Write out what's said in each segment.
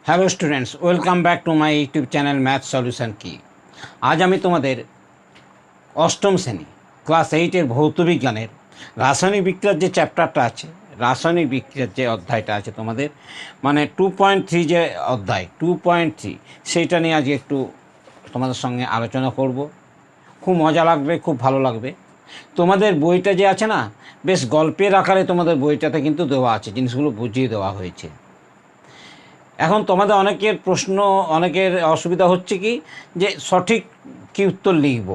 Hello students, welcome back to my YouTube channel math solution কি। আজ আমি তোমাদের অষ্টম শ্রেণী ক্লাস 8-এর ভৌতবিজ্ঞানের রাসায়নিক বিক্রিয়ার যে চ্যাপ্টারটা আছে, রাসায়নিক বিক্রিয়ার যে অধ্যায়টা আছে তোমাদের, মানে 2.3 যে অধ্যায় 2.3, সেইটা নিয়ে আজকে একটু তোমাদের সঙ্গে আলোচনা করব। খুব মজা লাগবে, খুব ভালো লাগবে। তোমাদের বইটা যে আছে না, বেশ গল্পের আকারে তোমাদের বইটাতে কিন্তু দেওয়া আছে, জিনিসগুলো বুঝিয়ে দেওয়া হয়েছে। এখন তোমাদের অনেকের প্রশ্ন, অনেকের অসুবিধা হচ্ছে কি যে সঠিক কী উত্তর লিখব,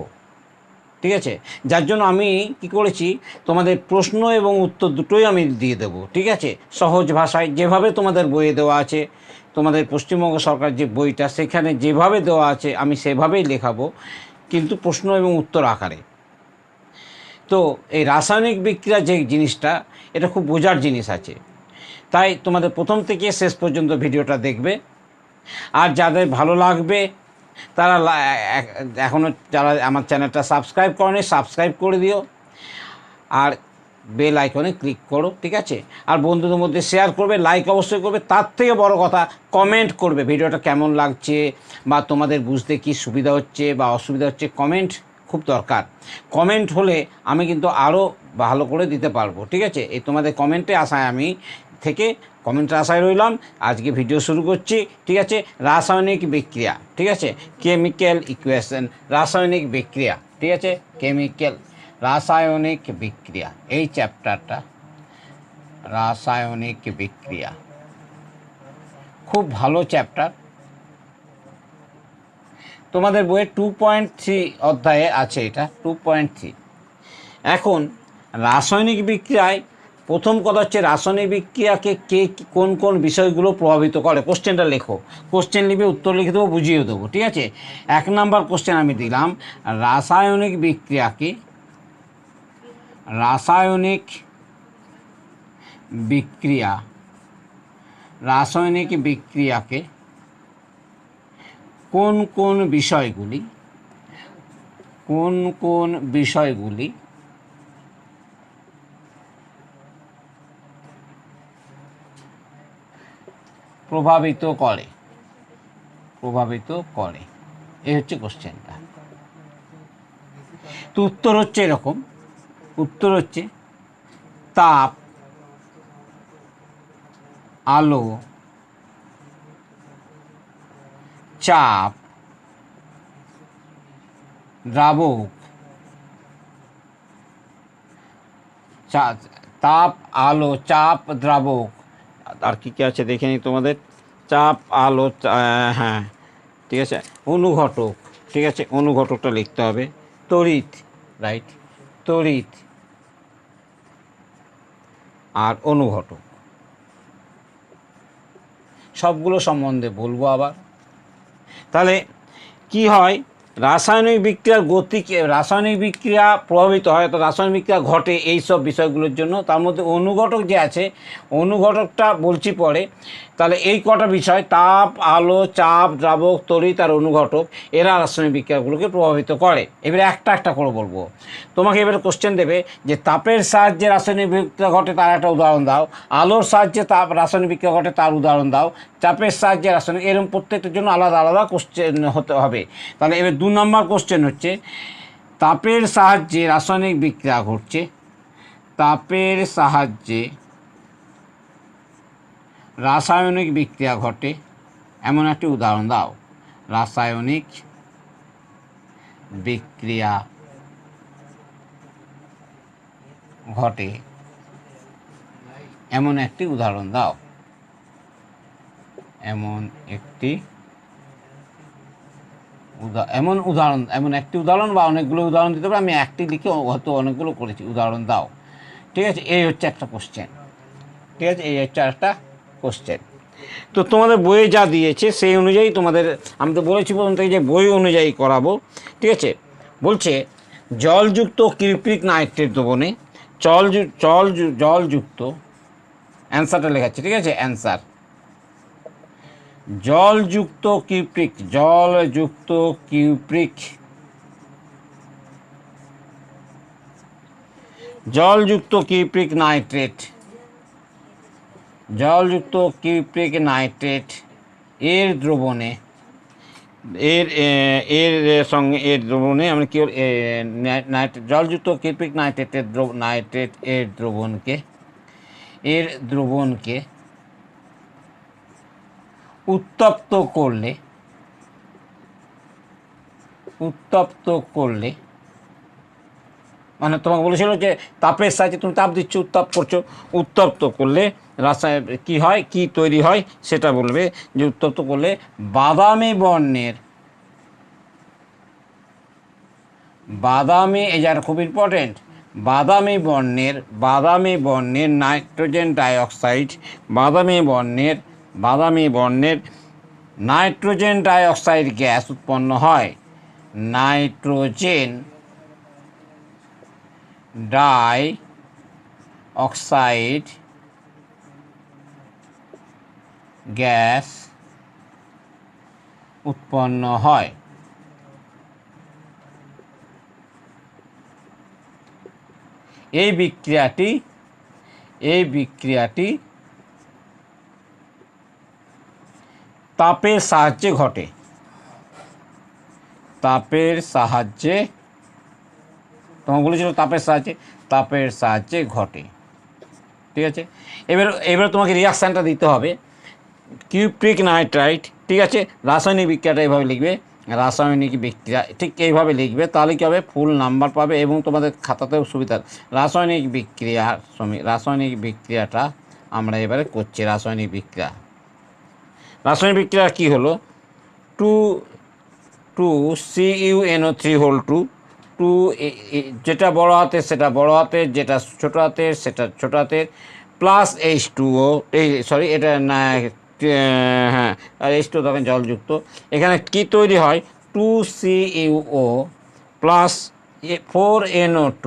ঠিক আছে? যার জন্য আমি কি করেছি, তোমাদের প্রশ্ন এবং উত্তর দুটোই আমি দিয়ে দেবো, ঠিক আছে? সহজ ভাষায় যেভাবে তোমাদের বইয়ে দেওয়া আছে, তোমাদের পশ্চিমবঙ্গ সরকার যে বইটা, সেখানে যেভাবে দেওয়া আছে আমি সেভাবেই লেখাবো, কিন্তু প্রশ্ন এবং উত্তর আকারে। তো এই রাসায়নিক বিক্রিয়া যে জিনিসটা, এটা খুব বোঝার জিনিস আছে, তাই তোমাদের প্রথম থেকে শেষ পর্যন্ত ভিডিওটা দেখবে। আর যাদের ভালো লাগবে তারা এখনও যারা আমার চ্যানেলটা সাবস্ক্রাইব করেনি, সাবস্ক্রাইব করে দিও আর বেল আইকনে ক্লিক করো, ঠিক আছে? আর বন্ধুদের মধ্যে শেয়ার করবে, লাইক অবশ্যই করবে। তার থেকে বড় কথা, কমেন্ট করবে ভিডিওটা কেমন লাগছে, বা তোমাদের বুঝতে কি সুবিধা হচ্ছে বা অসুবিধা হচ্ছে। কমেন্ট খুব দরকার। কমেন্ট হলে আমি কিন্তু আরও ভালো করে দিতে পারবো, ঠিক আছে? এই তোমাদের কমেন্টে আশায় আমি থেকে কমেন্টের আশায় রইলাম। আজকে ভিডিও শুরু করছি, ঠিক আছে? রাসায়নিক বিক্রিয়া, ঠিক আছে? কেমিক্যাল ইকুয়েশন, রাসায়নিক বিক্রিয়া, ঠিক আছে? কেমিক্যাল, রাসায়নিক বিক্রিয়া, এই চ্যাপ্টারটা রাসায়নিক বিক্রিয়া খুব ভালো চ্যাপ্টার। তোমাদের বইয়ে 2.3 অধ্যায়ে আছে, এটা 2.3। এখন রাসায়নিক বিক্রিয়ায় প্রথম কথা হচ্ছে, রাসায়নিক বিক্রিয়াকে কে কোন কোন বিষয়গুলো প্রভাবিত করে। কোশ্চেনটা লেখো, কোশ্চেন লিখে উত্তর লিখে দেবো, বুঝিয়ে দেবো, ঠিক আছে? 1 নম্বর কোশ্চেন আমি দিলাম, রাসায়নিক বিক্রিয়াকে রাসায়নিক বিক্রিয়া রাসায়নিক বিক্রিয়াকে কোন কোন বিষয়গুলি প্রভাবিত করে, এই হচ্ছে কোশ্চেনটা। তো উত্তর হচ্ছে এরকম, উত্তর হচ্ছে তাপ, আলো, চাপ, দ্রাবক, তাপ, আলো, চাপ, দ্রাবক, আর কী কী আছে দেখে নিই তোমাদের। চাপ, আলো, হ্যাঁ ঠিক আছে, অনুঘটক, ঠিক আছে? অনুঘটকটা লিখতে হবে। তড়িৎ, রাইট, তড়িৎ আর অনুঘটক, সবগুলো সম্বন্ধে বলবো আবার। তাহলে কি হয়, রাসায়নিক বিক্রিয়ার গতিকে, রাসায়নিক বিক্রিয়া প্রভাবিত হয়, তো রাসায়নিক বিক্রিয়া ঘটে এই সব বিষয়গুলোর জন্য। তার মধ্যে অনুঘটক যে আছে, অনুঘটকটা বলছি পরে। তাহলে এই কটা বিষয়, তাপ, আলো, চাপ, দ্রাবক, তড়িৎ আর অনুঘটক, এরা রাসায়নিক বিক্রিয়াগুলোকে প্রভাবিত করে। এবারে একটা একটা করে বলবো। তোমাকে এবারে কোশ্চেন দেবে যে তাপের সাহায্যে রাসায়নিক বিক্রিয়া ঘটে, তার একটা উদাহরণ দাও। আলোর সাহায্যে রাসায়নিক বিক্রিয়া ঘটে, তার উদাহরণ দাও। চাপের সাহায্যে রাসায়নিক, এরকম প্রত্যেকটার জন্য আলাদা আলাদা কোশ্চেন হতে হবে। তাহলে এবার 2 নম্বর কোশ্চেন হচ্ছে, তাপের সাহায্যে রাসায়নিক বিক্রিয়া ঘটছে, তাপের সাহায্যে রাসায়নিক বিক্রিয়া ঘটে, এমন একটি উদাহরণ দাও। রাসায়নিক বিক্রিয়া ঘটে এমন একটি উদাহরণ দাও। এমন একটি উদাহরণ বা অনেকগুলো উদাহরণ দিতে পারে। আমি একটি লিখে হয়তো অনেকগুলো করেছি, উদাহরণ দাও, ঠিক আছে? এই হচ্ছে একটা কোশ্চেন, ঠিক আছে? এই হচ্ছে একটা কোশ্চেন। তো তোমাদের বইয়ে যা দিয়েছে সেই অনুযায়ী তোমাদের, আমি তো বলেছি প্রথম থেকে যে বই অনুযায়ী করাবো, ঠিক আছে? বলছে জলযুক্ত কিউপ্রিক নাইট্রেট দ্রবণে, জলযুক্ত, অ্যান্সারটা লেখাচ্ছে, ঠিক আছে? অ্যান্সার, জলযুক্ত কিউপ্রিক নাইট্রেট এর দ্রবণে এর এর সঙ্গে এর দ্রবণে আমরা কি জলযুক্ত কৃত্রিক নাইট্রেট এর দ্রবণকে উত্তপ্ত করলে মানে তোমাকে বলেছিল যে তাপের সাহায্যে তুমি তাপ দিচ্ছ, উত্তপ্ত করলে রাসায়নিক কী হয়, কী তৈরি হয় সেটা বলবে। যে উত্তপ্ত করলে বাদামি এই যার খুব ইম্পর্টেন্ট, বাদামি বর্ণের নাইট্রোজেন ডাইঅক্সাইড গ্যাস উৎপন্ন হয়। নাইট্রোজেন ডাইঅক্সাইড গ্যাস উৎপন্ন হয়। এই বিক্রিয়াটি তাপের সাহায্যে ঘটে। তোমাকে বলেছিল তাপের সাহায্যে ঘটে। ঠিক আছে, এবার তোমাকে রিয়াকশানটা দিতে হবে। কিউপ্রিক নাইট্রাইট, ঠিক আছে, রাসায়নিক বিক্রিয়াটা এইভাবে লিখবে, রাসায়নিক বিক্রিয়া ঠিক এইভাবে লিখবে, তাহলে কী হবে, ফুল নাম্বার পাবে এবং তোমাদের খাতাতেও সুবিধা। রাসায়নিক বিক্রিয়াটা আমরা এবারে করছি। রাসায়নিক বিক্রিয়া কী হলো, 2CuNO3 যেটা বড় হাতের সেটা বড় হাতের, যেটা ছোট হাতের সেটা ছোট হাতের, প্লাস H2O, এটা না, হ্যাঁ H2O তখন জলযুক্ত। এখানে কি তৈরি হয়, 2CuO plus 4NO2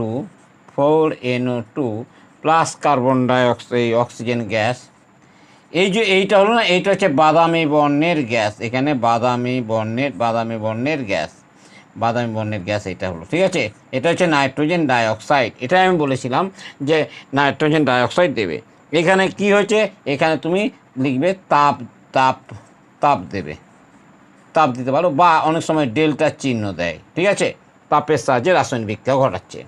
plus carbon dioxide oxygen gas. এইটা হলো না, এইটা হচ্ছে বাদামি বর্ণের গ্যাস। এখানে বাদামি বর্ণের গ্যাস এটা হলো। ঠিক আছে, এটা হচ্ছে নাইট্রোজেন ডাইঅক্সাইড। এটাই আমি বলেছিলাম যে নাইট্রোজেন ডাইঅক্সাইড দেবে। এখানে কি হয়েছে, এখানে তুমি লিখবে তাপ দেবে, তাপ দিতে পারো, বা অনেক সময় ডেল্টার চিহ্ন দেয়। ঠিক আছে, তাপের সাহায্যে রাসায়নিক বিক্রিয়া ঘটাচ্ছে।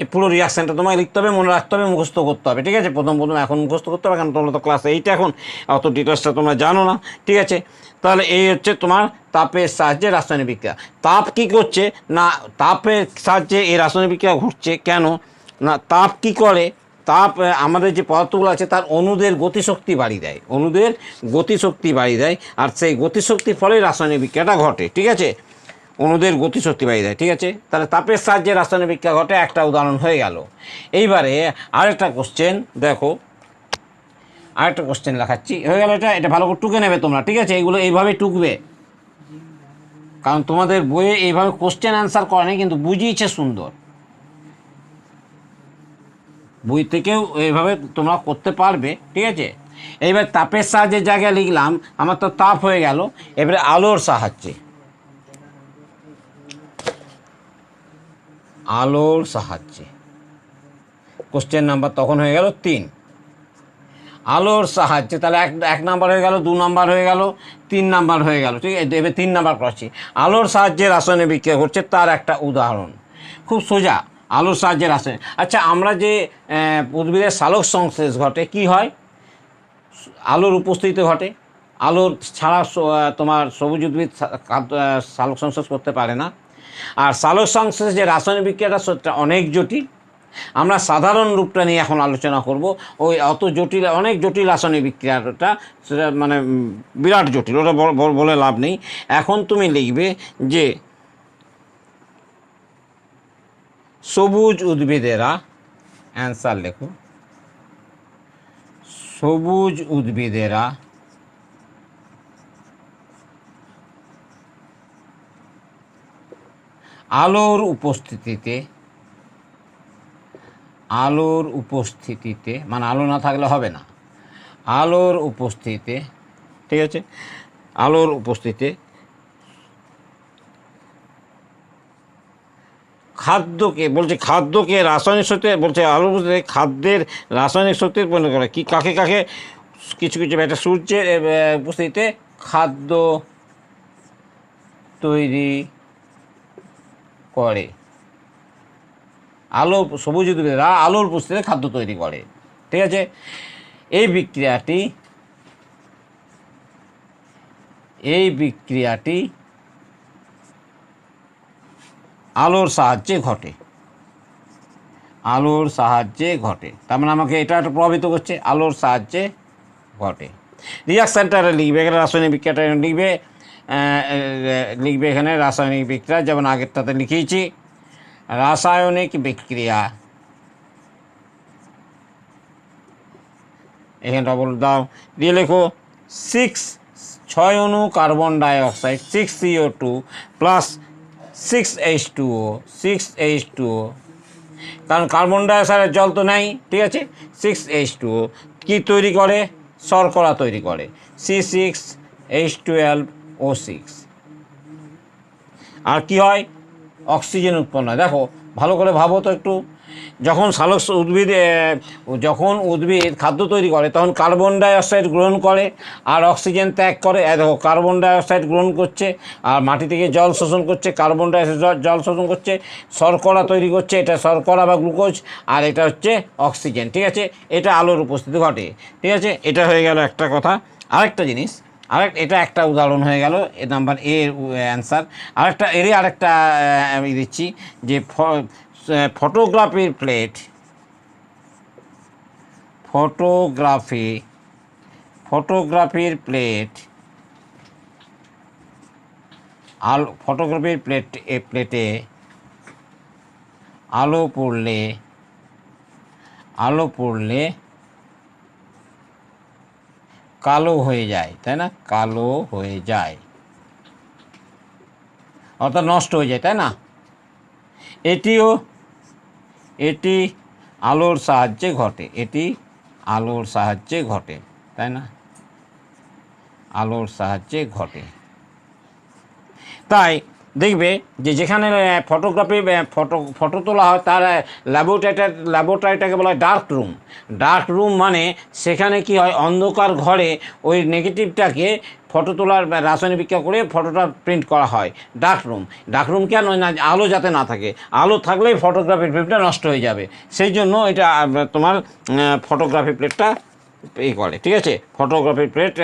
এই পুরো রিয়াকশানটা তোমায় লিখতে হবে, মনে রাখতে হবে, মুখস্থ করতে হবে। ঠিক আছে, প্রথম এখন মুখস্থ করতে হবে, কারণ তোমরা তো ক্লাস 8 এখন, অত ডিটেলসটা তোমরা জানো না। ঠিক আছে, তাহলে এই হচ্ছে তোমার তাপের সাহায্যে রাসায়নিক বিক্রিয়া। তাপ কী করছে না, তাপের সাহায্যে এই রাসায়নিক বিক্রিয়া ঘটছে কেন না, তাপ কী করে, তাপ আমাদের যে পদার্থগুলো আছে তার অণুদের গতিশক্তি বাড়িয়ে দেয়, আর সেই গতিশক্তির ফলে রাসায়নিক বিক্রিয়াটা ঘটে। ঠিক আছে, অণুদের গতিশক্তি বাড়িয়ে দেয়। ঠিক আছে, তাহলে তাপের সাহায্যে রাসায়নিক বিক্রিয়া ঘটে, একটা উদাহরণ হয়ে গেল। এইবারে আরেকটা কোশ্চেন দেখো, আরেকটা কোশ্চেন লেখাচ্ছি, হয়ে গেল। এটা ভালো করে টুকে নেবে তোমরা। ঠিক আছে, এইগুলো এইভাবেই টুকবে, কারণ তোমাদের বইয়ে এইভাবে কোশ্চেন অ্যান্সার করে না, কিন্তু বুঝিয়েছে সুন্দর। বই থেকেও এইভাবে তোমরা করতে পারবে। ঠিক আছে, এইবার তাপের সাহায্যে জায়গায় লিখলাম, আমার তো তাপ হয়ে গেল। এবারে আলোর সাহায্যে কোশ্চেন নাম্বার তখন হয়ে গেল 3। আলোর সাহায্যে তাহলে 1 নাম্বার হয়ে গেল, 2 নাম্বার হয়ে গেল, 3 নাম্বার হয়ে গেল। ঠিক আছে, এবার 3 নাম্বার করছি। আলোর সাহায্যে রাসায়নিক বিক্রিয়া ঘটছে, তার একটা উদাহরণ, খুব সোজা। আলোর সাহায্যে রাসায়নিক, আচ্ছা, আমরা যে উদ্ভিদের সালোক সংশ্লেষ ঘটে, কি হয়, আলোর উপস্থিতিতে ঘটে। আলোর ছাড়া তোমার সবুজ উদ্ভিদ সালোক সংশ্লেষ করতে পারে না। আর সালোক সংশ্লেষ যে রাসায়নিক বিক্রিয়াটা সেটা অনেক জটিল। আমরা সাধারণ রূপটা নিয়ে এখন আলোচনা করব। ওই অনেক জটিল রাসায়নিক বিক্রিয়াটা, সেটা মানে বিরাট জটিল, ওটা বলে লাভ নেই। এখন তুমি লিখবে যে সবুজ উদ্ভিদেরা, অ্যান্সার লেখো, সবুজ উদ্ভিদেরা আলোর উপস্থিতিতে, মানে আলো না থাকলে হবে না, আলোর উপস্থিতিতে, ঠিক আছে, আলোর উপস্থিতিতে খাদ্যকে রাসায়নিক শক্তি বলছে, আলোর উপস্থিতিতে খাদ্যের রাসায়নিক শক্তির পরিণত করে। কাকে কিছু কিছু একটা সূর্যের উপস্থিতিতে খাদ্য তৈরি করে। আলো, সবুজ উদ্ভিদেরা আলোর উপস্থিতিতে খাদ্য তৈরি করে। ঠিক আছে, এই বিক্রিয়াটি আলোর সাহায্যে ঘটে। আলোর সাহায্যে ঘটে, তার মানে আমাকে এটা একটা প্রভাবিত করছে, আলোর সাহায্যে ঘটে। রিয়াকশানটা লিখবে, এখানে রাসায়নিক বিক্রিয়াটা লিখবে এখানে রাসায়নিক বিক্রিয়া, যেমন আগেরটাতে লিখিয়েছি। রাসায়নিক বিক্রিয়া, এখানে ডবল দাও, দিয়ে লেখো 6 অণু carbon dioxide 6CO2 plus 6H2O, কারণ কার্বন ডাইঅক্সাইডের জল তো নেই। ঠিক আছে, 6H2O কী তৈরি করে? শর্করা তৈরি করে, C6H12O6। আর কি হয়? অক্সিজেন উৎপন্ন হয়। দেখো ভালো করে ভাবো তো একটু, যখন উদ্ভিদ খাদ্য তৈরি করে তখন কার্বন ডাইঅক্সাইড গ্রহণ করে আর অক্সিজেন ত্যাগ করে। দেখো কার্বন ডাইঅক্সাইড গ্রহণ করছে আর মাটি থেকে জল শোষণ করছে, কার্বন ডাইঅক্সাইড জল শোষণ করছে, শর্করা তৈরি করছে, এটা শর্করা বা গ্লুকোজ, আর এটা হচ্ছে অক্সিজেন। ঠিক আছে, এটা আলোর উপস্থিতি ঘটে। ঠিক আছে, এটা হয়ে গেল একটা কথা। আরেকটা জিনিস, এটা একটা উদাহরণ হয়ে গেল, নাম্বার এর অ্যান্সার। আরেকটা আমি দিচ্ছি যে ফটোগ্রাফির প্লেটে আলো পড়লে কালো হয়ে যায়, তাই না? কালো হয়ে যায়, অর্থাৎ নষ্ট হয়ে যায়, তাই না? এটি আলোর সাহায্যে ঘটে, তাই না? আলোর সাহায্যে ঘটে। তাই দেখবে যে যেখানে ফটো তোলা হয় তার ল্যাবরেটরিটাকে বলা হয় ডার্ক রুম। মানে সেখানে কি হয়, অন্ধকার ঘরে ওই নেগেটিভটাকে ফটো তোলার রাসায়নিক বিক্রিয়া করে ফটোটা প্রিন্ট করা হয়। ডার্ক রুম কেন না? আলো যাতে না থাকে, আলো থাকলেই ফটোগ্রাফির প্লেটটা নষ্ট হয়ে যাবে, সেই জন্য এটা তোমার ফটোগ্রাফি প্লেটটা করে। ঠিক আছে, ফটোগ্রাফির প্লেট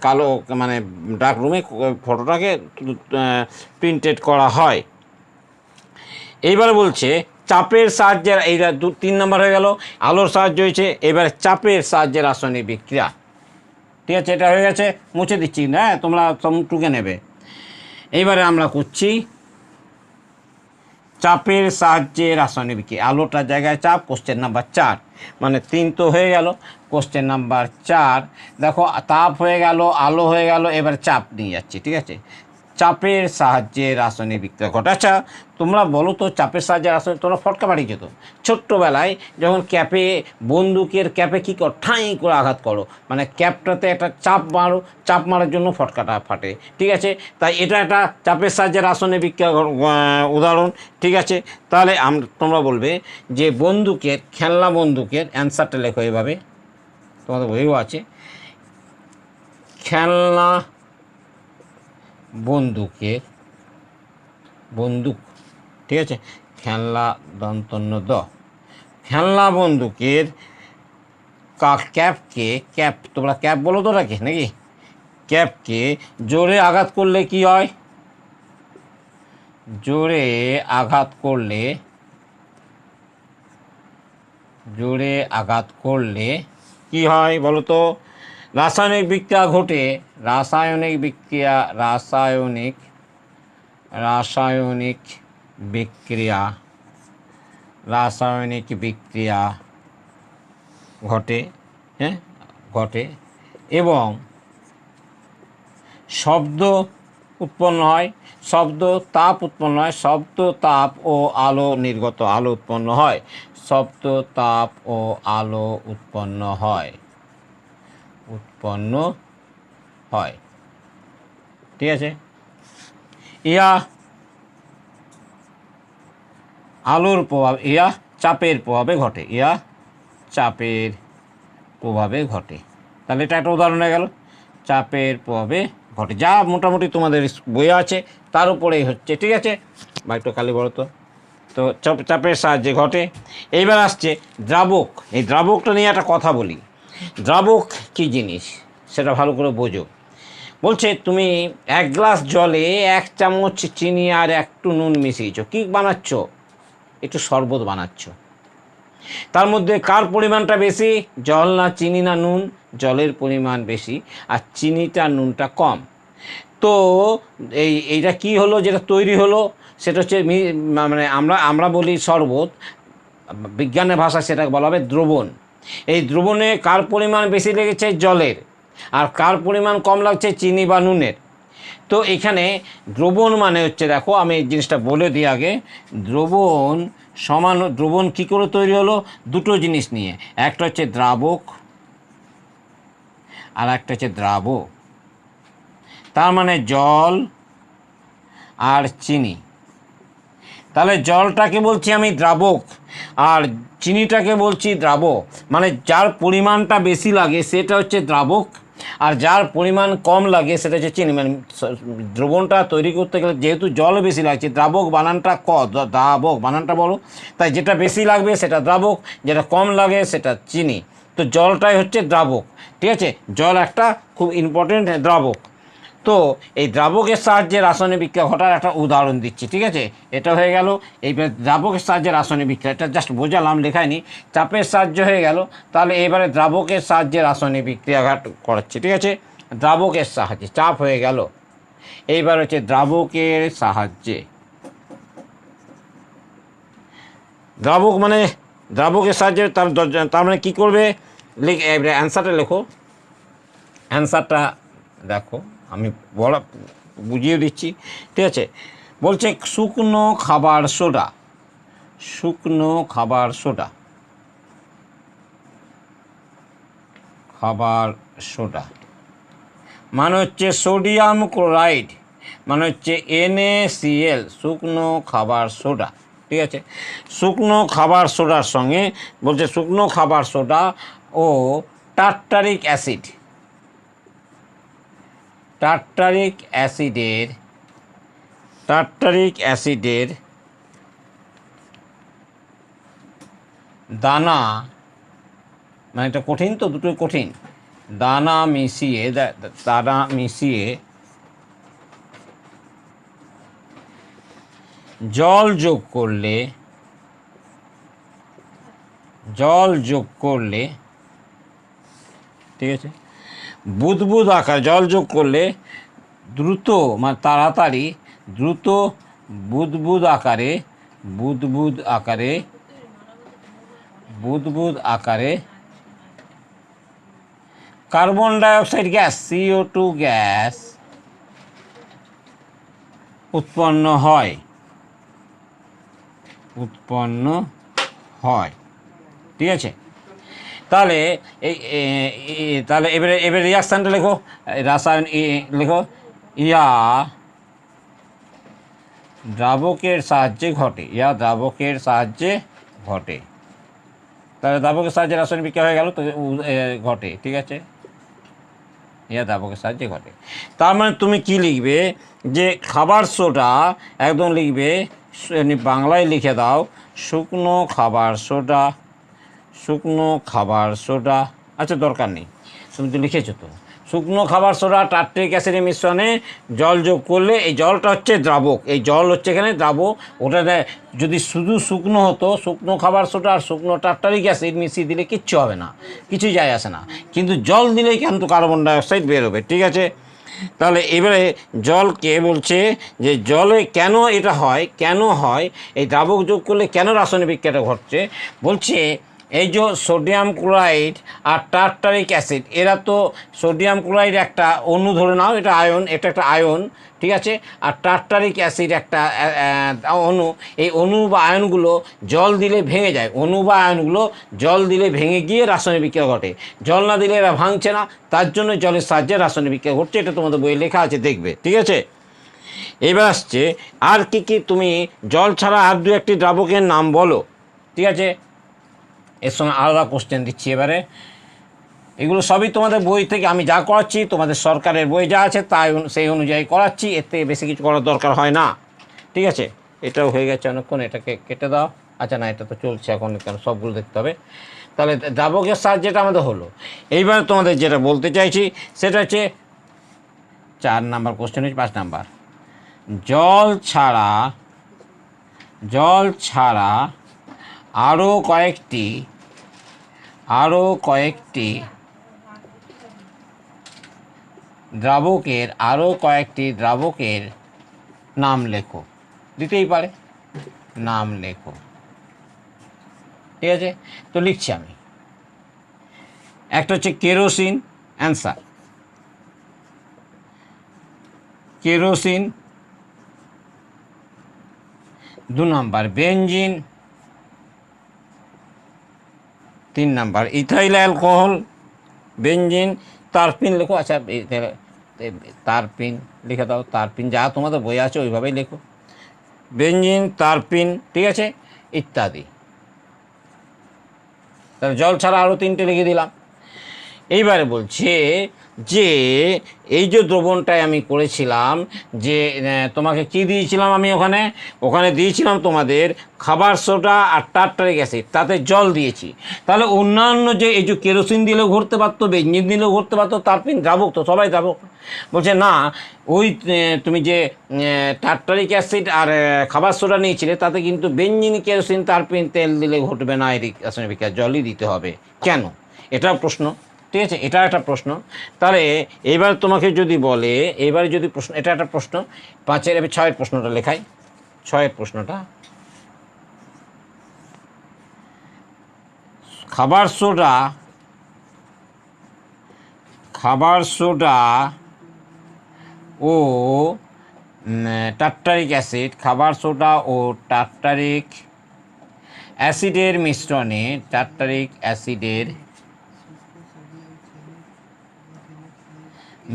কালো, মানে ডার্ক রুমে ফটোটাকে প্রিন্টেড করা হয়। এইবার বলছে চাপের সাহায্যে, এইটা 3 নম্বর হয়ে গেল, আলোর সাহায্য হয়েছে। এবার চাপের সাহায্যে রাসায়নিক বিক্রিয়া। ঠিক আছে, এটা হয়ে গেছে, মুছে দিচ্ছি না, তোমরা সব টুকে নেবে। এইবারে আমরা করছি চাপের সাহায্যে রাসায়নিক বিক্রিয়া। আলোটার জায়গায় চাপ, কোশ্চেন নাম্বার 4, মানে 3 তো হয়ে গেল, কোশ্চেন নাম্বার 4 দেখো, তাপ হয়ে গেল, আলো হয়ে গেল, এবার চাপ নিয়ে যাচ্ছি। ঠিক আছে, চাপের সাহায্যে রাসায়নিক বিক্রিয়া ঘটে। আচ্ছা তোমরা বলো তো, চাপের সাহায্যে রাসায়নিক, তোমরা ফটকা বাড়ি যেত ছোট্টবেলায় যখন বন্দুকের ক্যাপে কী করো, ঠাঁই করে আঘাত করো, মানে ক্যাপটাতে একটা চাপ মারার জন্য ফটকাটা ফাটে। ঠিক আছে, তাই এটা একটা চাপের সাহায্যে রাসায়নিক বিক্রিয়া উদাহরণ। ঠিক আছে, তাহলে তোমরা বলবে যে খেলনা বন্দুকের অ্যান্সারটা লেখো এভাবে, তোমাদের বইও আছে, খেলনা বন্দুক। ঠিক আছে, খেলনা বন্দুকের ক্যাপ, তোমরা ক্যাপ বলো তো নাকি ক্যাপকে জোরে আঘাত করলে কি হয়? জোরে আঘাত কি হয় বলো তো? রাসায়নিক বিক্রিয়া ঘটে, রাসায়নিক বিক্রিয়া ঘটে, হ্যাঁ ঘটে, এবং শব্দ উৎপন্ন হয়, তাপ ও আলো নির্গত, উৎপন্ন হয়, শব্দ, তাপ ও আলো উৎপন্ন হয়। ঠিক আছে, আলোর প্রভাব, চাপের প্রভাবে ঘটে, তাহলে এটা একটা উদাহরণ হয়ে গেল চাপের প্রভাবে ঘটে, যা মোটামুটি তোমাদের বইয়ে আছে তার উপরেই হচ্ছে। ঠিক আছে, বা একটু খালি বলো তো। তো চাপের সাহায্যে ঘটে। এইবার আসছে দ্রাবক। এই দ্রাবকটা নিয়ে একটা কথা বলি। দ্রাবক কী জিনিস সেটা ভালো করে বোঝো। বলছে তুমি 1 গ্লাস জলে 1 চামচ চিনি আর একটু নুন মিশিয়েছো, কী বানাচ্ছ? একটু শরবত বানাচ্ছ। তার মধ্যে কার পরিমাণটা বেশি, জল না চিনি না নুন? জলের পরিমাণ বেশি আর চিনিটা নুনটা কম। তো এইটা কি হলো, যেটা তৈরি হলো সেটা হচ্ছে মানে আমরা বলি শরবত, বিজ্ঞানের ভাষা সেটাকে বলা হবে দ্রবণ। এই দ্রবণে কার পরিমাণ বেশি লেগেছে, জলের, আর কার পরিমাণ কম লাগছে, চিনি বা নুনের। তো এখানে দ্রবণ মানে হচ্ছে, দেখো আমি এই জিনিসটা বলে দিই আগে। দ্রবণ সমান, দ্রবণ কী করে তৈরি হলো, দুটো জিনিস নিয়ে, একটা হচ্ছে দ্রাবক আর একটা হচ্ছে দ্রাবক। তার মানে জল আর চিনি। তাহলে জলটাকে বলছি আমি দ্রাবক আর চিনিটাকে বলছি দ্রাবক। মানে যার পরিমাণটা বেশি লাগে সেটা হচ্ছে দ্রাবক, আর যার পরিমাণ কম লাগে সেটা হচ্ছে চিনি। মানে দ্রবণটা তৈরি করতে গেলে যেহেতু জল বেশি লাগছে, দ্রাবক বানানটা দ্রাবক বানানটা বলো, তাই যেটা বেশি লাগবে সেটা দ্রাবক, যেটা কম লাগে সেটা চিনি। তো জলটাই হচ্ছে দ্রাবক। ঠিক আছে, জল একটা খুব ইম্পর্টেন্ট দ্রাবক। তো এই দ্রাবকের সাহায্যে রাসায়নিক বিক্রিয়া ঘটার একটা উদাহরণ দিচ্ছি। ঠিক আছে, এটা হয়ে গেল। এইবার দ্রাবকের সাহায্যে রাসায়নিক বিক্রিয়া, এটা জাস্ট বোঝালাম, লেখায়নি। চাপের সাহায্য হয়ে গেল, তাহলে এবারে দ্রাবকের সাহায্যে রাসায়নিক বিক্রিয়া করাচ্ছে। ঠিক আছে, দ্রাবকের সাহায্যে, চাপ হয়ে গেল। এইবার হচ্ছে দ্রাবকের সাহায্যে। দ্রাবক মানে দ্রাবকের সাহায্যে, তার মানে কী করবে, অ্যান্সারটা লেখো। অ্যান্সারটা দেখো, আমি বুঝিয়ে দিচ্ছি। ঠিক আছে, বলছে শুকনো খাবার সোডা। শুকনো খাবার সোডা, খাবার সোডা মানে হচ্ছে সোডিয়াম ক্লোরাইড, মানে হচ্ছে NaCl, শুকনো খাবার সোডা। ঠিক আছে, শুকনো খাবার সোডার সঙ্গে বলছে শুকনো খাবার সোডা ও টার্টারিক অ্যাসিড। টার্টারিক অ্যাসিডের দানা, মানে এটা কঠিন, তো দুটোই কঠিন, দানা মিশিয়ে জল যোগ করলে, ঠিক আছে, বুদবুদ আকার, জল যোগ করলে দ্রুত, মানে তাড়াতাড়ি দ্রুত বুদবুদ আকারে carbon dioxide gas, CO2 gas উৎপন্ন হয়। ঠিক আছে, তাহলে তাহলে এবারে রিয়াকশানটা লেখো, রাসায়ন লেখো, ইয়া দ্রাবকের সাহায্যে ঘটে। তাহলে দ্রাবকের সাহায্যে রাসায়নিক বিক্রিয়া হয়ে গেল, তো ঘটে। ঠিক আছে, ইয়া দ্রাবকের সাহায্যে ঘটে। তার মানে তুমি কি লিখবে, যে খাবার সোডা, একদম লিখবে বাংলায় লিখে দাও, শুকনো খাবার সোডা। আচ্ছা, দরকার নেই, তুমি তো লিখেছো তো। শুকনো খাবার সোডা টার্টারিক অ্যাসিডের মিশ্রণে জল যোগ করলে, এই জলটা হচ্ছে দ্রাবক, এই জল হচ্ছে এখানে দ্রাবক। ওটা যদি শুধু শুকনো হতো, শুকনো খাবার সোডা আর শুকনো টার্টারিক অ্যাসিড মিশিয়ে দিলে কিচ্ছু হবে না, কিছুই যায় আসে না। কিন্তু জল দিলেই কিন্তু কার্বন ডাইঅক্সাইড বেরোবে। ঠিক আছে, তাহলে এবারে জলকে বলছে যে জলে কেন এটা হয়, এই দ্রাবক যোগ করলে কেন রাসায়নিক বিক্রিয়াটা ঘটছে। বলছে এই যে সোডিয়াম ক্লোরাইড আর টার্টারিক অ্যাসিড, এরা তো, সোডিয়াম ক্লোরাইড একটা অণু, ধরে নাও এটা আয়ন, এটা একটা আয়ন। ঠিক আছে, আর টার্টারিক অ্যাসিড একটা অণু। এই অণু বা আয়নগুলো জল দিলে ভেঙে যায়, অণু বা আয়নগুলো জল দিলে ভেঙে গিয়ে রাসায়নিক বিক্রিয়া ঘটে। জল না দিলে এরা ভাঙছে না, তার জন্য জলের সাহায্যে রাসায়নিক বিক্রিয়া ঘটছে। এটা তোমাদের বইয়ে লেখা আছে, দেখবে। ঠিক আছে, এবার আসছে আর কি তুমি জল ছাড়া আর দু একটি দ্রাবকের নাম বলো। ঠিক আছে, এর সঙ্গে আলাদা কোশ্চেন দিচ্ছি এবারে। এগুলো সবই তোমাদের বই থেকে আমি যা করাচ্ছি, তোমাদের সরকারের বই যা আছে তাই সেই অনুযায়ী করাচ্ছি, এর থেকে বেশি কিছু করার দরকার হয় না। ঠিক আছে, এটাও হয়ে গেছে অনেকক্ষণ, এটাকে কেটে দাও। আচ্ছা না, এটা তো চলছে এখন, কেন সবগুলো দেখতে হবে। তাহলে দ্রাবকের সাজ যেটা আমাদের হলো, এইবার তোমাদের যেটা বলতে চাইছি সেটা হচ্ছে 4 নাম্বার কোশ্চেন হচ্ছে 5 নাম্বার। জল ছাড়া আরও কয়েকটি দ্রাবকের নাম লেখো। দিতেই পারে, নাম লেখো। ঠিক আছে, তো লিখছি আমি। একটা হচ্ছে kerosene, answer kerosene. 2 number benzene. 3 number ethyl alcohol, benzene. তারপিন লেখো। আচ্ছা, তারপিন লিখে দাও, তারপিন যা তোমাদের বই আছে ওইভাবেই লেখো, বেনজিন, তারপিন। ঠিক আছে, ইত্যাদি। তাহলে জল ছাড়া আরও 3টে লিখে দিলাম। এইবারে বলছে যে এই যে দ্রবণটায় আমি করেছিলাম, যে তোমাকে কি দিয়েছিলাম আমি ওখানে দিয়েছিলাম তোমাদের খাবার সোডা আর টার্টারিক অ্যাসিড, তাতে জল দিয়েছি। তাহলে অন্যান্য যে এই যে কেরোসিন দিলেও ঘটতে পারতো, বেঞ্জিন দিলেও ঘটতে পারতো, তারপিন দ্রাবক তো, সবাই দ্রাবক। বলছে না, ওই তুমি যে টার্টারিক অ্যাসিড আর খাবার সোডা নিয়েছিলে তাতে কিন্তু বেঞ্জিন, কেরোসিন, তারপিন তেল দিলে ঘটবে না এই রাসায়নিক বিক্রিয়া, জলই দিতে হবে। কেন? এটাও প্রশ্ন। ঠিক আছে, এটা একটা প্রশ্ন। তাহলে এবার তোমাকে যদি বলে, এবারে যদি প্রশ্ন, এটা একটা প্রশ্ন। 5-এর 6-এর প্রশ্নটা লেখাই। 6-এর প্রশ্নটা, খাবার সোডা ও টার্টারিক অ্যাসিড, খাবার সোডা ও টার্টারিক অ্যাসিডের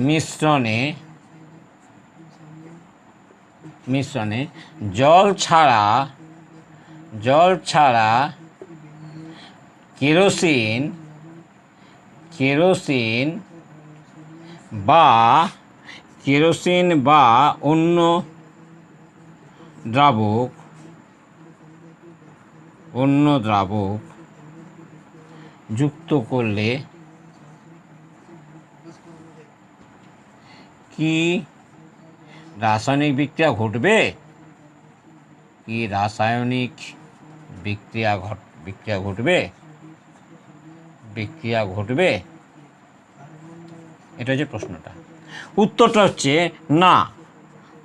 মিশ্রণে জল ছাড়া কেরোসিন বা অন্য দ্রাবক যুক্ত করলে কি রাসায়নিক বিক্রিয়া ঘটবে? এটা হচ্ছে প্রশ্নটা। উত্তরটা হচ্ছে না।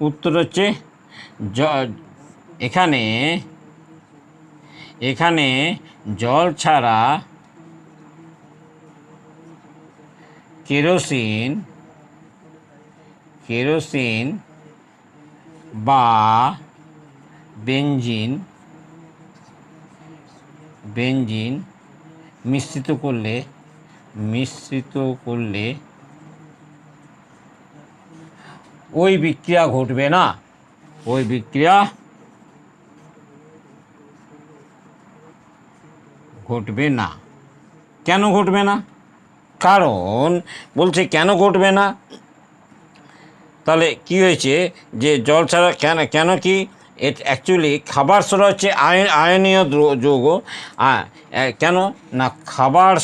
উত্তর হচ্ছে এখানে জল ছাড়া কেরোসিন বা বেনজিন মিশ্রিত করলে ওই বিক্রিয়া ঘটবে না। কেন ঘটবে না? কারণ বলছে কেন ঘটবে না, তাহলে কি হয়েছে যে জল ছাড়া কেন কি অ্যাকচুয়ালি খাবার সোডা হচ্ছে আয়নীয় যৌগ। কেন না, খাবার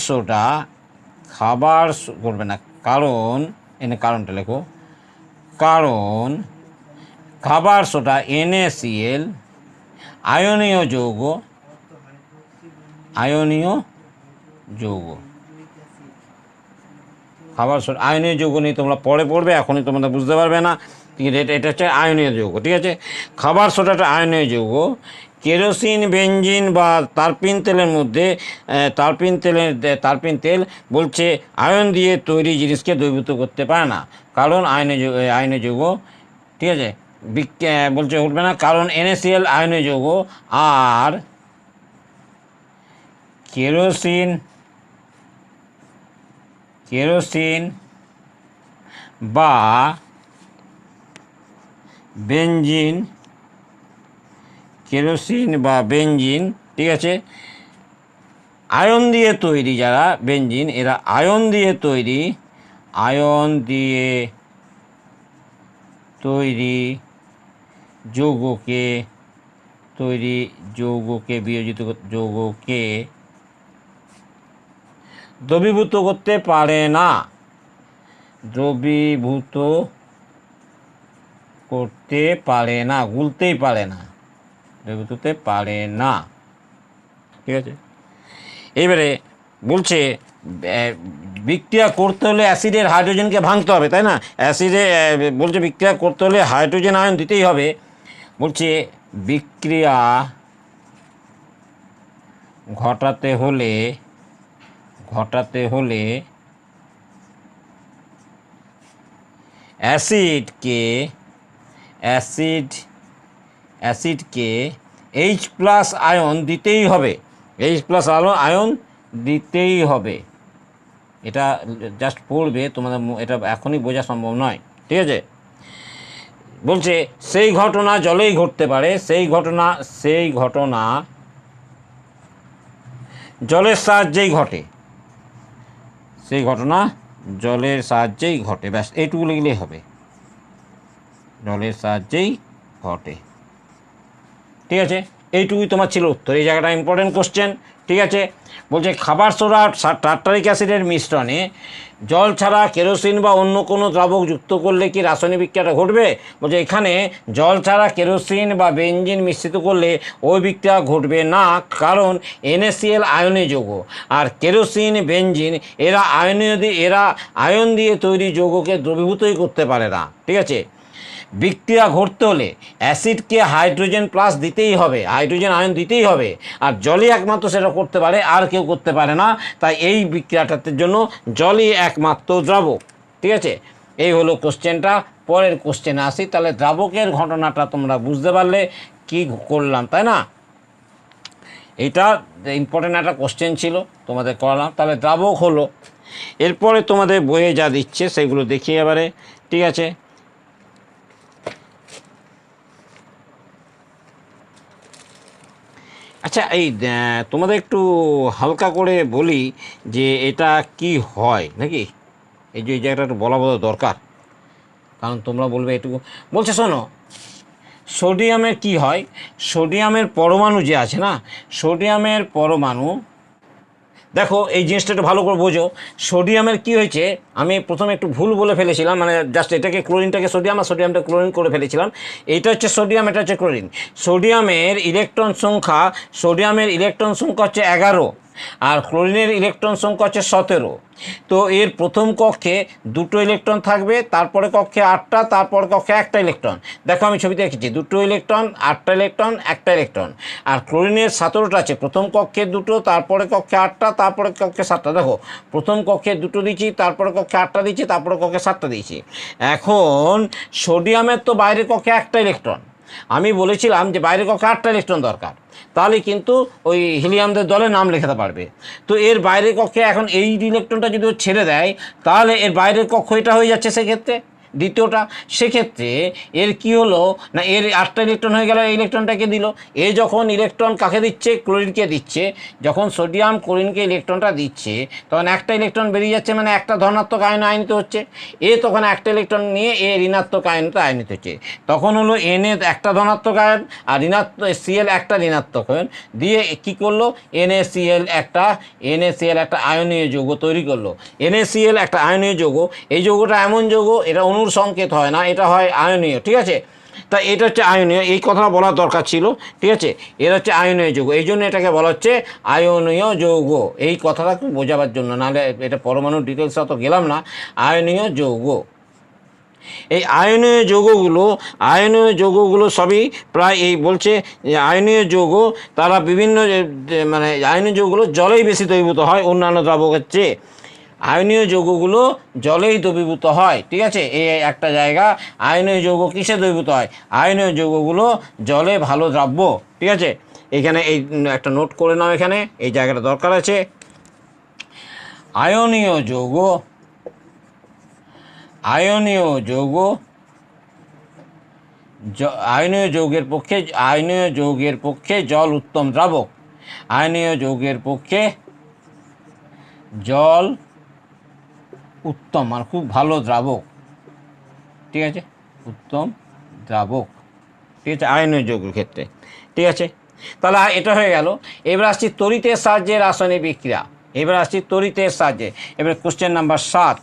ঘটবে না কারণ, এনে কারণটা লেখো, কারণ খাবার সোডা NaCl আয়নীয় যৌগ। খাবার সোডা আয়নীয় যৌগ নিয়ে তোমরা পরে পড়বে, এখনই তোমরা বুঝতে পারবে না। ঠিক আছে, এটা হচ্ছে আয়নীয় যৌগ। ঠিক আছে, খাবার সোডাটা আয়নীয় যৌগ। কেরোসিন, বেনজিন বা তারপিন তেলের মধ্যে তারপিন তেল বলছে আয়ন দিয়ে তৈরি জিনিসকে দ্রবীভূত করতে পারে না, কারণ আয়নীয় যৌগ। ঠিক আছে, বলছে উঠবে না কারণ NaCl আয়নীয় যৌগ, আর কেরোসিন বা বেনজিন, ঠিক আছে, আয়ন দিয়ে তৈরি যারা বেঞ্জিন, এরা আয়ন দিয়ে তৈরি যৌগকে বিয়োজিত যৌগকে দ্রবীভূত করতে পারে না, গুলতেই পারে না, দ্রবীভূত হতে পারে না। ঠিক আছে, এবারে বলছে বিক্রিয়া করতে হলে অ্যাসিডের হাইড্রোজেনকে ভাঙতে হবে, তাই না? অ্যাসিডে বলছে বিক্রিয়া করতে হলে হাইড্রোজেন আয়ন দিতেই হবে। বলছে বিক্রিয়া ঘটাতে হলে অ্যাসিডকে H+ আয়ন দিতেই হবে, আয়ন দিতেই হবে। এটা জাস্ট পড়বে, তোমাদের এটা এখনই বোঝা সম্ভব নয়। ঠিক আছে, বলছে সেই ঘটনা জলেই ঘটতে পারে, সেই ঘটনা জলের সাহায্যেই ঘটে, ব্যাস এইটুকু লিখলেই হবে, জলের সাহায্যেই ঘটে। ঠিক আছে, এইটুকুই তোমার ছিল উত্তর। এই জায়গাটা ইম্পর্টেন্ট কোশ্চেন। ঠিক আছে, বলছে খাবার সোডা টার্টারিক অ্যাসিডের মিশ্রণে জল ছাড়া কেরোসিন বা অন্য কোনো দ্রাবক যুক্ত করলে কি রাসায়নিক বিক্রিয়াটা ঘটবে? বলছে এখানে জল ছাড়া কেরোসিন বা বেঞ্জিন মিশ্রিত করলে ওই বিক্রিয়া ঘটবে না, কারণ NaCl আয়নীয় যৌগ, আর কেরোসিন বেঞ্জিন এরা আয়ন দিয়ে তৈরি যৌগকে দ্রবীভূতই করতে পারে না। ঠিক আছে, বিক্রিয়া ঘটতে হলে অ্যাসিডকে হাইড্রোজেন প্লাস দিতেই হবে, হাইড্রোজেন আয়ন দিতেই হবে, আর জলই একমাত্র সেটা করতে পারে, আর কেউ করতে পারে না। তাই এই বিক্রিয়াটার জন্য জলই একমাত্র দ্রাবক। ঠিক আছে, এই হলো কোশ্চেনটা। পরের কোশ্চেনে আসি। তাহলে দ্রাবকের ঘটনাটা তোমরা বুঝতে পারলে কি করলাম, তাই না? এটা ইম্পর্টেন্ট একটা কোশ্চেন ছিল, তোমাদের করালাম। তাহলে দ্রাবক হলো, এরপরে তোমাদের বইয়ে যা দিচ্ছে সেগুলো দেখি এবারে। ঠিক আছে, আচ্ছা এই তোমাদের একটু হালকা করে বলি যে এটা কি হয় নাকি, এই জায়গাটা একটু বলা দরকার, কারণ তোমরা বলবে এটুকু। বলছে শোনো, সোডিয়ামের কি হয়, সোডিয়ামের পরমাণু যে আছে না, সোডিয়ামের পরমাণু, দেখো এই জিনিসটা একটু ভালো করে বোঝো। সোডিয়ামের কি হয়েছে, আমি প্রথমে একটু ভুল বলে ফেলেছিলাম, মানে জাস্ট এটাকে ক্লোরিনটাকে সোডিয়াম আর সোডিয়ামটা ক্লোরিন করে ফেলেছিলাম। এটা হচ্ছে সোডিয়াম, এটা হচ্ছে ক্লোরিন। সোডিয়ামের ইলেকট্রন সংখ্যা হচ্ছে 11, আর ক্লোরিনের ইলেকট্রন সংখ্যা হচ্ছে 17। তো এর প্রথম কক্ষে 2টো ইলেকট্রন থাকবে, তারপরে কক্ষে 8টা, তারপরে কক্ষে 1টা ইলেকট্রন। দেখো আমি ছবিতে দেখেছি 2টো ইলেকট্রন, 8টা ইলেকট্রন, 1টা ইলেকট্রন। আর ক্লোরিনের 17টা আছে, প্রথম কক্ষে 2টো, তারপরে কক্ষে 8টা, তারপরে কক্ষে 7টা। দেখো প্রথম কক্ষে 2টো দিচ্ছি, তারপরে কক্ষে 8টা দিচ্ছি, তারপরে কক্ষে 7টা দিয়েছি। এখন সোডিয়ামের তো বাইরের কক্ষে 1টা ইলেকট্রন, আমি বলেছিলাম যে বাইরের কক্ষে 8টা ইলেকট্রন দরকার, তাহলে কিন্তু ওই হিলিয়ামদের দলে নাম লেখাতে পারবে। তো এর বাইরের কক্ষে এখন এই ইলেকট্রনটা যদি ও ছেড়ে দেয়, তাহলে এর বাইরের কক্ষ এটা হয়ে যাচ্ছে সেক্ষেত্রে দ্বিতীয়টা। সেক্ষেত্রে এর কি হলো না, এর 8টা ইলেকট্রন হয়ে গেল, এই ইলেকট্রনটাকে দিল। এ যখন ইলেকট্রন কাকে দিচ্ছে, ক্লোরিনকে দিচ্ছে, যখন সোডিয়াম ক্লোরিনকে ইলেকট্রনটা দিচ্ছে, তখন 1টা ইলেকট্রন বেরিয়ে যাচ্ছে, মানে একটা ধনাত্মক আয়ন আয়নিত হচ্ছে। এ তখন 1টা ইলেকট্রন নিয়ে এ ঋণাত্মক আয়নটা আয়নিত হচ্ছে। তখন হলো Na একটা ধনাত্মক আয়ন, আর Cl একটা ঋণাত্মক আয়ন দিয়ে কি করলো, NaCl একটা আয়নীয় যৌগ তৈরি করলো। NaCl একটা আয়নীয় যৌগ, এই যৌগটা এমন যৌগ, এটা অণুর সংকেত হয় না, এটা হয় আয়নীয়। ঠিক আছে, তা এটা হচ্ছে আয়নীয়, এই কথা বলা দরকার ছিল। ঠিক আছে, এটা হচ্ছে আয়নীয় যৌগ, এই জন্য এটাকে বলা হচ্ছে আয়নীয় যৌগ, এই কথাটা বোঝাবার জন্য, নাহলে এটা পরমাণুর ডিটেলস অত গেলাম না। আয়নীয় যৌগ, এই আয়নীয় যৌগগুলো সবই প্রায় এই বলছে যে আয়নীয় যৌগ, তারা বিভিন্ন মানে আয়নীয় যৌগগুলো জলেই বেশি দ্রবীভূত হয় অন্যান্য দ্রাবকের চেয়ে। আয়নীয় যৌগগুলো জলেই দ্রবীভূত হয়। ঠিক আছে, এই একটা জায়গা, আয়নীয় যৌগ কিসে দ্রবীভূত হয়, আয়নীয় যৌগগুলো জলে ভালো দ্রাব্য। ঠিক আছে, এখানে এই একটা নোট করে নাও, এখানে এই জায়গাটা দরকার আছে। আয়নীয় যৌগের পক্ষে জল উত্তম দ্রাবক। আয়নীয় যৌগের পক্ষে জল উত্তম মানে খুব ভালো দ্রাবক, ঠিক আছে, উত্তম দ্রাবক, ঠিক আছে, আয়নীয় যৌগের ক্ষেত্রে, ঠিক আছে। তাহলে এটা হয়ে গেল। এবার আসছি তড়িতের সাহায্যে রাসায়নিক বিক্রিয়া। এবার আসছি তড়িতের সাহায্যে। এবার কোশ্চেন নাম্বার 7,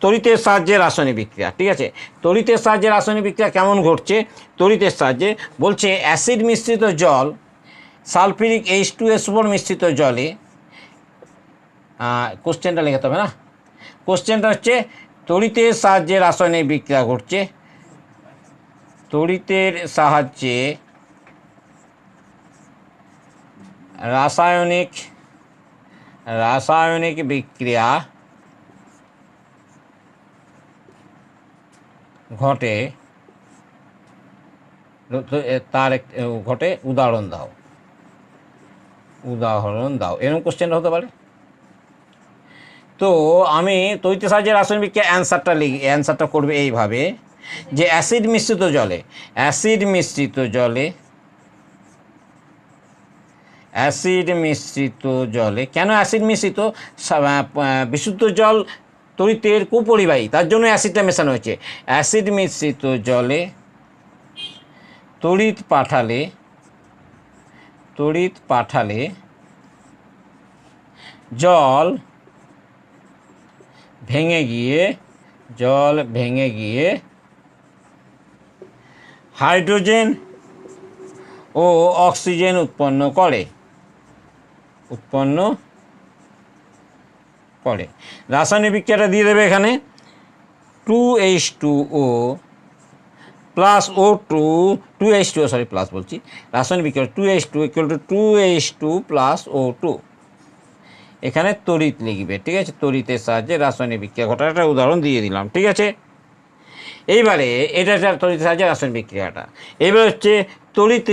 তড়িতের সাহায্যে রাসায়নিক বিক্রিয়া, ঠিক আছে। তড়িতের সাহায্যে রাসায়নিক বিক্রিয়া কেমন ঘটছে? তড়িতের সাহায্যে বলছে অ্যাসিড মিশ্রিত জল সালফিউরিক H2SO4 মিশ্রিত জলে, কোশ্চেনটা লেখাতে হবে না, কোশ্চেনটা হচ্ছে তড়িতের সাহায্যে রাসায়নিক বিক্রিয়া ঘটছে, তড়িতের সাহায্যে রাসায়নিক বিক্রিয়া ঘটে, তার ঘটে, উদাহরণ দাও, এরকম কোশ্চেনটা হতে পারে। তো আমি তড়িতের সাহায্যে রাসায়নিক বিক্রিয়া অ্যান্সারটা করবে এইভাবে যে অ্যাসিড মিশ্রিত জলে কেন অ্যাসিড মিশ্রিত? বিশুদ্ধ জল তড়িতের কুপরিবাহী, তার জন্য অ্যাসিডটা মেশানো হয়েছে। অ্যাসিড মিশ্রিত জলে তড়িৎ পাঠালে জল ভেঙে গিয়ে হাইড্রোজেন ও অক্সিজেন উৎপন্ন করে। রাসায়নিক বিক্রিয়াটা দিয়ে দেবে এখানে 2H2O plus O2, 2H2O plus বলছি, রাসায়নিক বিক্রিয়া 2H2 2H2 প্লাস O2, এখানে তড়িৎ লিখবে, ঠিক আছে। তড়িতের সাহায্যে রাসায়নিক বিক্রিয়া ঘটার একটা উদাহরণ দিয়ে দিলাম, ঠিক আছে। এইবারে এটা তড়িতের সাহায্যে রাসায়নিক বিক্রিয়াটা। এবার হচ্ছে তড়িৎ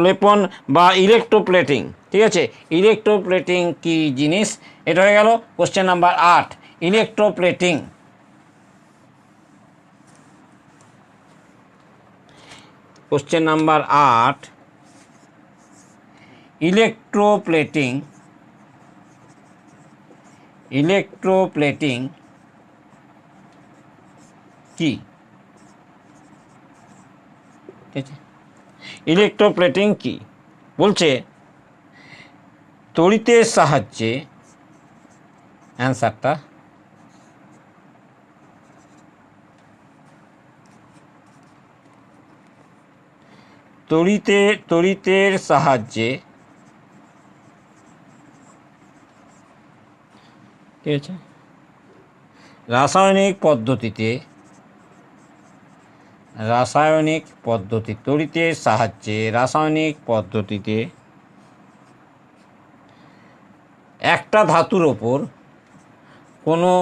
লেপন বা ইলেকট্রোপ্লেটিং, ঠিক আছে। ইলেকট্রোপ্লেটিং কি জিনিস? এটা হয়ে গেল question number 8, electroplating. Question number 8, electroplating কি? ঠিক আছে, ইলেকট্রোপ্লেটিং কি বলছে? তড়িতের সাহায্যে, অ্যান্সারটা তড়িতের সাহায্যে, ঠিক আছে, রাসায়নিক পদ্ধতিতে তড়িতের সাহায্যে রাসায়নিক পদ্ধতিতে একটা ধাতুর ওপর কোনো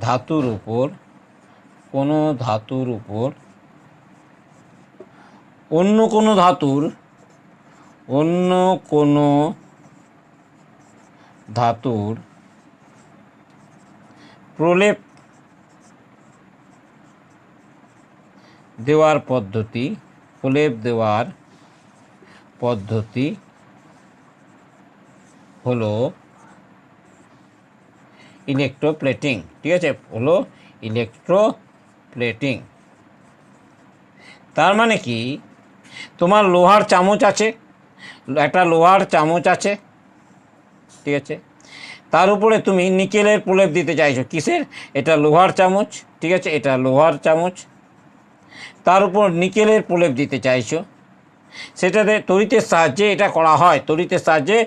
ধাতুর উপর অন্য কোনো ধাতুর প্রলেপ দেওয়ার পদ্ধতি হলো ইলেকট্রোপ্লেটিং, ঠিক আছে, হলো ইলেকট্রোপ্লেটিং। তার মানে কি, তোমার লোহার চামচ আছে, ঠিক আছে, তার উপরে তুমি নিকেলের প্রলেপ দিতে চাইছো। কিসের? এটা লোহার চামচ, ঠিক আছে, এটা লোহার চামচ, তার উপর নিকেলের প্রলেপ দিতে চাইছো। সেটাতে তড়িতের সাহায্যে এটা করা হয়, তড়িতের সাহায্যে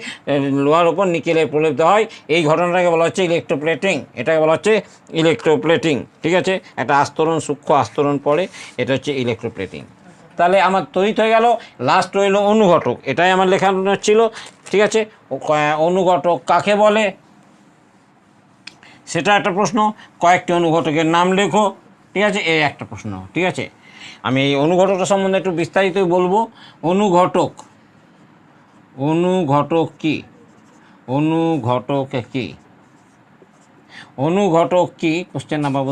লোহার উপর নিকেলের প্রলেপ দেওয়া হয়। এই ঘটনাটাকে বলা হচ্ছে ইলেকট্রোপ্লেটিং, এটাকে বলা হচ্ছে ইলেকট্রোপ্লেটিং, ঠিক আছে। একটা আস্তরণ, সূক্ষ্ম আস্তরণ পড়ে, এটা হচ্ছে ইলেকট্রোপ্লেটিং। তাহলে আমার তড়িৎ হয়ে গেল। লাস্ট রইল অনুঘটক, এটাই আমার লেখানো ছিল, ঠিক আছে। অনুঘটক কাকে বলে সেটা একটা প্রশ্ন। কয়েকটি অনুঘটকের নাম লেখো, ঠিক আছে, এই একটা প্রশ্ন, ঠিক আছে। আমি এই অনুঘটকটা সম্বন্ধে একটু বিস্তারিত বলবো। অনুঘটক কি? অনুঘটক কি? কোশ্চেন নাম্বার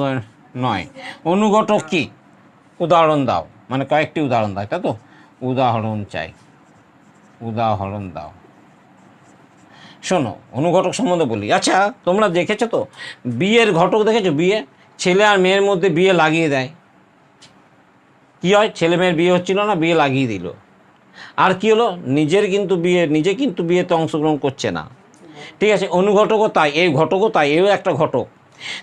9, অনুঘটক কি? উদাহরণ দাও, মানে কয়েকটি উদাহরণ দাও, তাই তো, উদাহরণ চাই, উদাহরণ দাও। শোনো অনুঘটক সম্বন্ধে বলি। আচ্ছা তোমরা দেখেছো তো বিয়ের ঘটক দেখেছো? বিয়ে ছেলে আর মেয়ের মধ্যে বিয়ে লাগিয়ে দেয়, কী হয়? ছেলে মেয়ের বিয়ে হচ্ছিল না, বিয়ে লাগিয়ে দিল। আর কি হলো? নিজে কিন্তু বিয়েতে অংশগ্রহণ করছে না। ঠিক আছে, অনুঘটকও তাই, এই ঘটকও তাই, এও একটা ঘটক।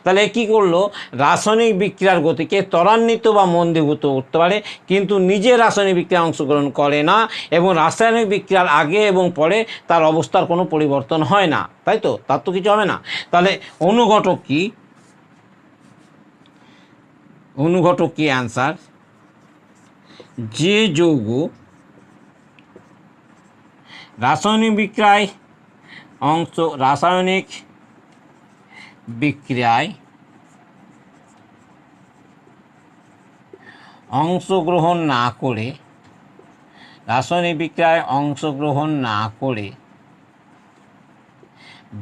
তাহলে কী করলো? রাসায়নিক বিক্রিয়ার গতিকে ত্বরান্বিত বা মন্দীভূত করতে পারে, কিন্তু নিজে রাসায়নিক বিক্রিয়ায় অংশগ্রহণ করে না, এবং রাসায়নিক বিক্রিয়ার আগে এবং পরে তার অবস্থার কোনো পরিবর্তন হয় না, তাই তো? তার তো কিছু হবে না। তাহলে অনুঘটক কি? অনুঘটক কি? অ্যান্সার, যে যৌগ রাসায়নিক বিক্রিয়ায় অংশগ্রহণ না করে, রাসায়নিক বিক্রিয়ায় অংশগ্রহণ না করে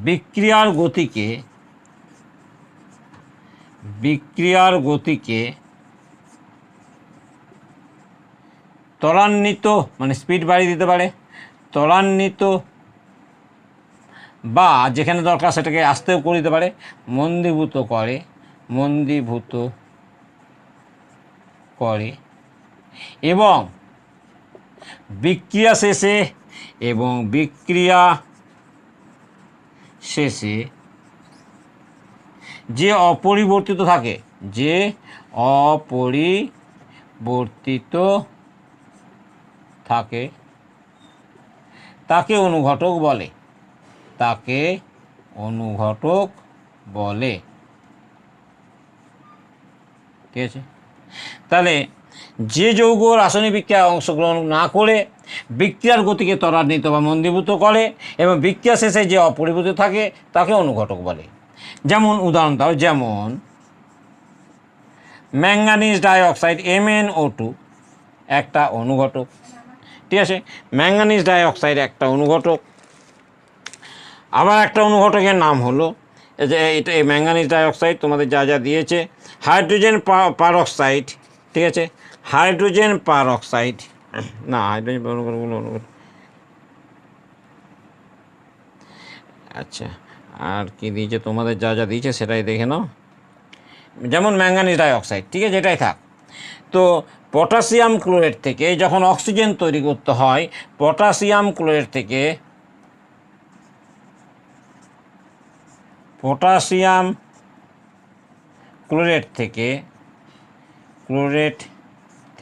বিক্রিয়ার গতিকে ত্বরান্বিত, মানে স্পিড বাড়িয়ে দিতে পারে, ত্বরান্বিত বা যেখানে দরকার সেটাকে আস্তেও করে দিতে পারে, মন্দীভূত করে এবং বিক্রিয়া শেষে যে অপরিবর্তিত থাকে তাকে অনুঘটক বলে। ঠিক আছে, তাহলে যে যৌগ রাসায়নিক বিক্রিয়ায় অংশগ্রহণ না করে বিক্রিয়ার গতিকে ত্বরান্বিত বা মন্দীভূত করে এবং বিক্রিয়া শেষে যে অপরিবর্তিত থাকে তাকে অনুঘটক বলে। যেমন উদাহরণ দাও, যেমন ম্যাঙ্গানিজ ডাইঅক্সাইড MnO2 একটা অনুঘটক। ঠিক আছে, ম্যাঙ্গানিজ ডাইঅক্সাইড একটা অনুঘটক। আবার একটা অনুঘটকের নাম হলো, যে এটা ম্যাঙ্গানিজ ডাইঅক্সাইড তোমাদের যা যা দিয়েছে, হাইড্রোজেন পারঅক্সাইড। ঠিক আছে, হাইড্রোজেন পারঅক্সাইড, না হাইড্রোজেন আচ্ছা, আর কি দিয়েছে তোমাদের যা যা দিয়েছে সেটাই দেখে নাও। যেমন ম্যাঙ্গানিজ ডাইঅক্সাইড, ঠিক আছে, এটাই থাক। তো পটাশিয়াম ক্লোরেট থেকে যখন অক্সিজেন তৈরি করতে হয়, পটাশিয়াম ক্লোরেট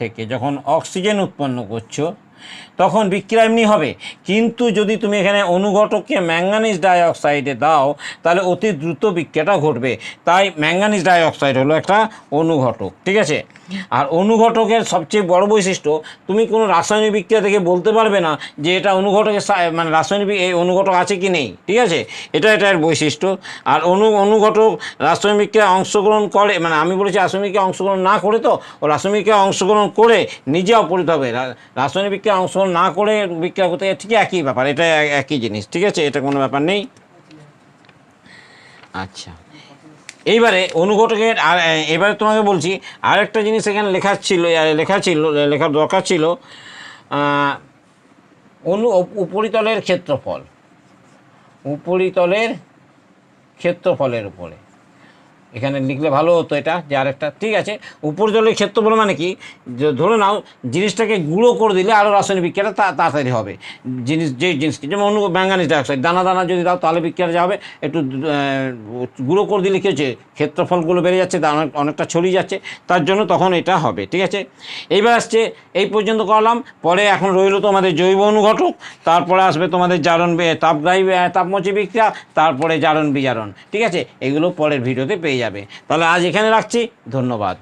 থেকে যখন অক্সিজেন উৎপন্ন করছো তখন বিক্রিয়া এমনি হবে, কিন্তু যদি তুমি এখানে অনুঘটককে ম্যাঙ্গানিজ ডাইঅক্সাইডে দাও তাহলে অতি দ্রুত বিক্রিয়াটা ঘটবে। তাই ম্যাঙ্গানিজ ডাইঅক্সাইড হলো একটা অনুঘটক। ঠিক আছে, আর অনুঘটকের সবচেয়ে বড় বৈশিষ্ট্য, তুমি কোনো রাসায়নিক বিক্রিয়া থেকে বলতে পারবে না যে এটা অনুঘটকের মানে রাসায়নিক এই অনুঘটক আছে কি নেই। ঠিক আছে, এর বৈশিষ্ট্য। আর অনুঘটক রাসায়নিক বিক্রিয়ায় অংশগ্রহণ করে, মানে আমি বলেছি রাসায়নিক বিক্রিয়ায় অংশগ্রহণ না করে, তো ও রাসায়নিক বিক্রিয়ায় অংশগ্রহণ করে নিজে অপরিত হবে। রাসায়নিক বিক্রিয়ায় অংশগ্রহণ না করে বিক্রিয়া করতে ঠিক একই ব্যাপার, এটা একই জিনিস। ঠিক আছে, এটা কোনো ব্যাপার নেই। আচ্ছা, এইবারে অনুঘটকের এবারে তোমাকে বলছি আরেকটা জিনিস এখানে লেখার দরকার ছিল, উপরিতলের ক্ষেত্রফলের উপরে এখানে লিখলে ভালো হতো এটা, যে আরেকটা। ঠিক আছে, উপরিতলের ক্ষেত্রফল মানে কি, ধরে নাও জিনিসটাকে গুঁড়ো করে দিলে আরও রাসায়নিক বিক্রিয়াটা তাড়াতাড়ি হবে। যে জিনিসকে, যেমন ম্যাঙ্গানিজ ডাইঅক্সাইড দানা দানা যদি দাও তাহলে বিক্রিয়াটা যাবে, একটু গুঁড়ো করে দিলে কী হচ্ছে, ক্ষেত্রফলগুলো বেড়ে যাচ্ছে, অনেকটা ছড়িয়ে যাচ্ছে, তার জন্য তখন এটা হবে। ঠিক আছে, এইবার আসছে, এই পর্যন্ত করলাম। পরে এখন রইল তোমাদের জৈব অনুঘটক, তারপরে আসবে তোমাদের তাপমোচী বিক্রিয়া, তারপরে জারণ বিজারণ। ঠিক আছে, এগুলো পরের ভিডিওতে পেয়ে যাবে। তাহলে আজ এখানে রাখছি, ধন্যবাদ।